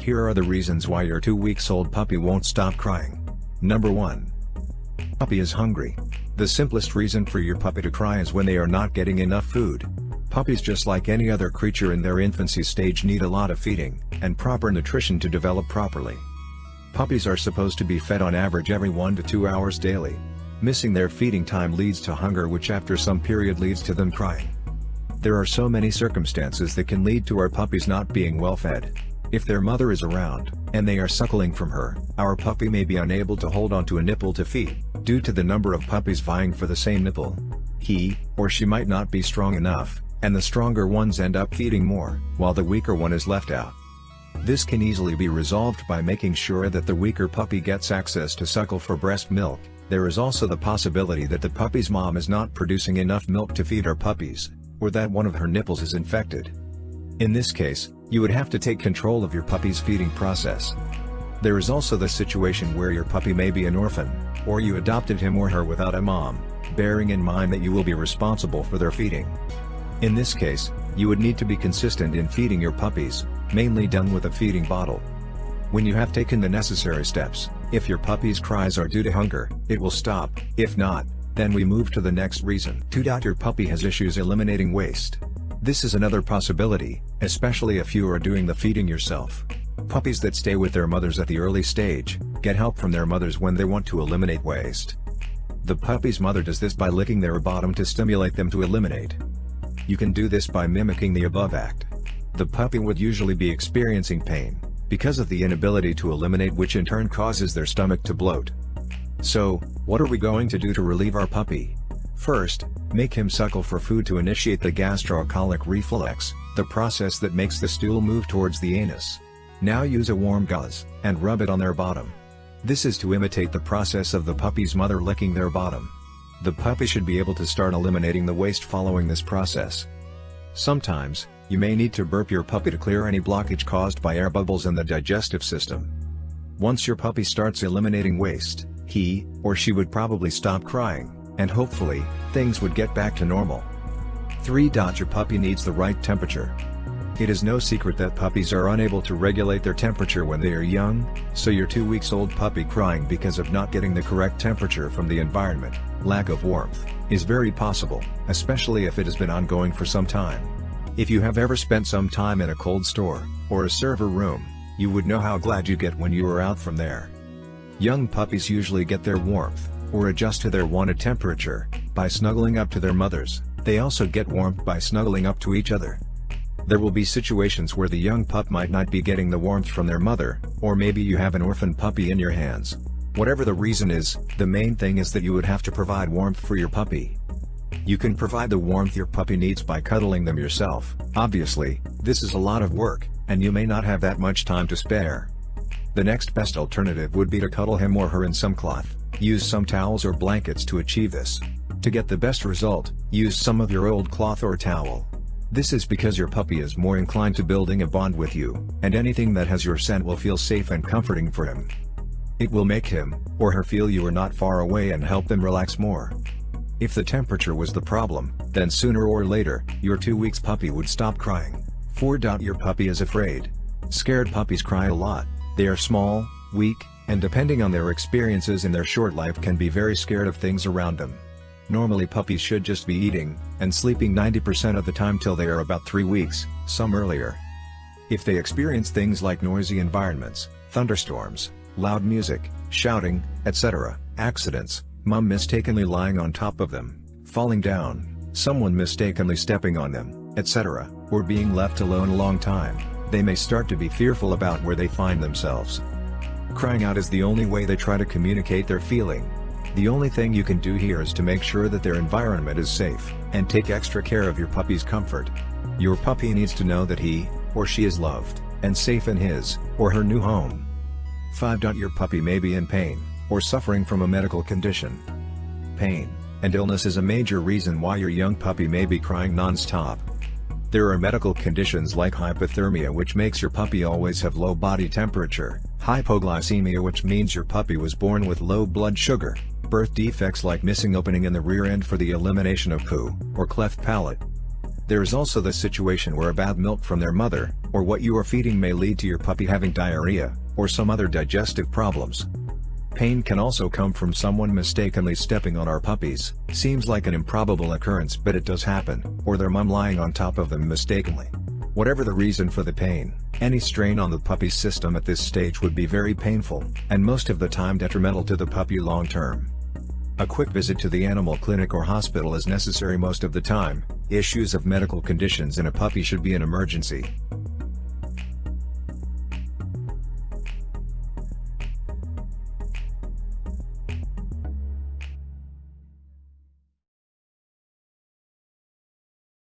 Here are the reasons why your 2-week-old puppy won't stop crying. Number 1. Puppy is hungry. The simplest reason for your puppy to cry is when they are not getting enough food. Puppies, just like any other creature in their infancy stage, need a lot of feeding and proper nutrition to develop properly. Puppies are supposed to be fed on average every 1 to 2 hours daily. Missing their feeding time leads to hunger, which after some period leads to them crying. There are so many circumstances that can lead to our puppies not being well fed. If their mother is around, and they are suckling from her, our puppy may be unable to hold onto a nipple to feed, due to the number of puppies vying for the same nipple. He or she might not be strong enough, and the stronger ones end up feeding more, while the weaker one is left out. This can easily be resolved by making sure that the weaker puppy gets access to suckle for breast milk. There is also the possibility that the puppy's mom is not producing enough milk to feed our puppies, or that one of her nipples is infected. In this case, you would have to take control of your puppy's feeding process. There is also the situation where your puppy may be an orphan, or you adopted him or her without a mom, bearing in mind that you will be responsible for their feeding. In this case, you would need to be consistent in feeding your puppies, mainly done with a feeding bottle. When you have taken the necessary steps, if your puppy's cries are due to hunger, it will stop. If not, then we move to the next reason. 2. Your puppy has issues eliminating waste. This is another possibility, especially if you are doing the feeding yourself. Puppies that stay with their mothers at the early stage, get help from their mothers when they want to eliminate waste. The puppy's mother does this by licking their bottom to stimulate them to eliminate. You can do this by mimicking the above act. The puppy would usually be experiencing pain, because of the inability to eliminate, which in turn causes their stomach to bloat. So, what are we going to do to relieve our puppy? First, make him suckle for food to initiate the gastrocolic reflex, the process that makes the stool move towards the anus. Now use a warm gauze, and rub it on their bottom. This is to imitate the process of the puppy's mother licking their bottom. The puppy should be able to start eliminating the waste following this process. Sometimes, you may need to burp your puppy to clear any blockage caused by air bubbles in the digestive system. Once your puppy starts eliminating waste, he or she would probably stop crying, and hopefully, things would get back to normal. 3. Your puppy needs the right temperature. It is no secret that puppies are unable to regulate their temperature when they are young, so your 2-week-old puppy crying because of not getting the correct temperature from the environment, lack of warmth, is very possible, especially if it has been ongoing for some time. If you have ever spent some time in a cold store, or a server room, you would know how glad you get when you are out from there. Young puppies usually get their warmth, or adjust to their wanted temperature, by snuggling up to their mothers. They also get warmth by snuggling up to each other. There will be situations where the young pup might not be getting the warmth from their mother, or maybe you have an orphan puppy in your hands. Whatever the reason is, the main thing is that you would have to provide warmth for your puppy. You can provide the warmth your puppy needs by cuddling them yourself. Obviously, this is a lot of work, and you may not have that much time to spare. The next best alternative would be to cuddle him or her in some cloth. Use some towels or blankets to achieve this. To get the best result, use some of your old cloth or towel. This is because your puppy is more inclined to building a bond with you, and anything that has your scent will feel safe and comforting for him. It will make him or her feel you are not far away and help them relax more. If the temperature was the problem, then sooner or later, your 2-week puppy would stop crying. 4. Your puppy is afraid. Scared puppies cry a lot. They are small, weak, and depending on their experiences in their short life can be very scared of things around them. Normally puppies should just be eating and sleeping 90% of the time till they are about 3 weeks, some earlier. If they experience things like noisy environments, thunderstorms, loud music, shouting, etc., accidents, mom mistakenly lying on top of them, falling down, someone mistakenly stepping on them, etc., or being left alone a long time, they may start to be fearful about where they find themselves. Crying out is the only way they try to communicate their feeling. The only thing you can do here is to make sure that their environment is safe, and take extra care of your puppy's comfort. Your puppy needs to know that he or she is loved and safe in his or her new home. 5. Your puppy may be in pain, or suffering from a medical condition. Pain and illness is a major reason why your young puppy may be crying non-stop. There are medical conditions like hypothermia, which makes your puppy always have low body temperature, hypoglycemia, which means your puppy was born with low blood sugar, birth defects like missing opening in the rear end for the elimination of poo, or cleft palate. There is also the situation where a bad milk from their mother, or what you are feeding may lead to your puppy having diarrhea, or some other digestive problems. Pain can also come from someone mistakenly stepping on our puppies. Seems like an improbable occurrence, but it does happen, or their mom lying on top of them mistakenly. Whatever the reason for the pain, any strain on the puppy's system at this stage would be very painful, and most of the time detrimental to the puppy long term. A quick visit to the animal clinic or hospital is necessary most of the time. Issues of medical conditions in a puppy should be an emergency.